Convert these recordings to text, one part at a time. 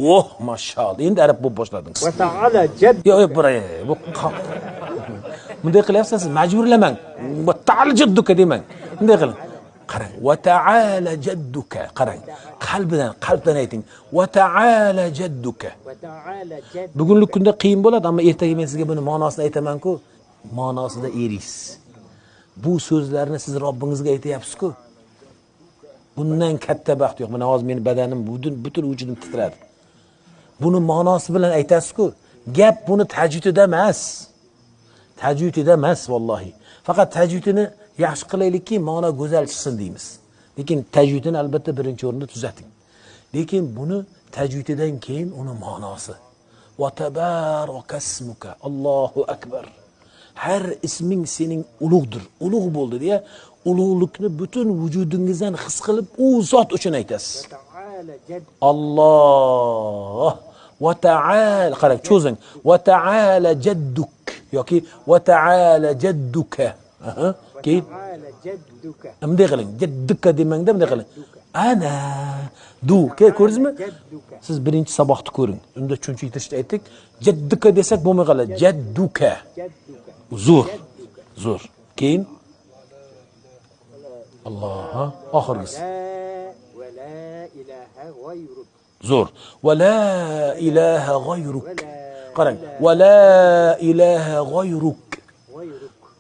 Oh, maşallah. Endi arab bo'lib boshladingiz. Va ta'ala jadduka. Yo'q, bu bunday qilyapsiz, majburlamang. Va ta'ala jadduka demang. Bunday qiling. Qarang, va ta'ala jadduka. Qarang, qalbdan ayting. Va ta'ala jadduka. Va ta'ala jadduka. Bugungi kunda qiyin bo'ladi, ammo ertaga men sizga buni ma'nosini aytaman-ku. Ma'nosida erisiz. Bu so'zlarni siz Robbingizga aytayapsiz-ku. Bundan katta baxt yo'q. Mana hozir meni badanim, butun vujudim titradi. Buni ma'nosi bilan aytasiz-ku. Gap buni tajvidida emas. Tajvidida emas vallahi. Faqat tajvidini yaxshi qilaylikki, ma'no go'zal chiqsin deymiz. Lekin tajvidini albatta birinchi o'rinda tuzating. Lekin buni tajvididan keyin uni ma'nosi. Va tabarakasmuka. Allohu akbar. Har isming sening ulug'dir. Ulug' bo'ldi deya, ulug'likni butun vujudingizdan his qilib, u zot uchun aytasiz. Alloh va ta'ala, qarang, cho'zing. Va ta'ala jadduk yoki va ta'ala jadduka. Keyin bunday qiling. Jadduka demangda bunday qiling. Ana du. Ko'rdingizmi? Siz birinchi saboqni ko'ring. Unda tushuntirishda aytdik. Jadduka desak bo'lmay qoladi. Jadduka. Zo'r. Keyin Alloh, oxirgisi. Zo'r. Va la ilaha g'ayruk. Qarang, va la ilaha g'ayruk.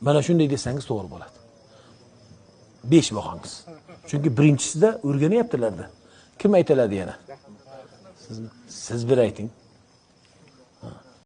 Mana shunday desangiz to'g'ri bo'ladi. 5 boqangiz. Chunki birinchisida o'rganyaptilarda. Kim aytiladi yana? Siz bir ayting.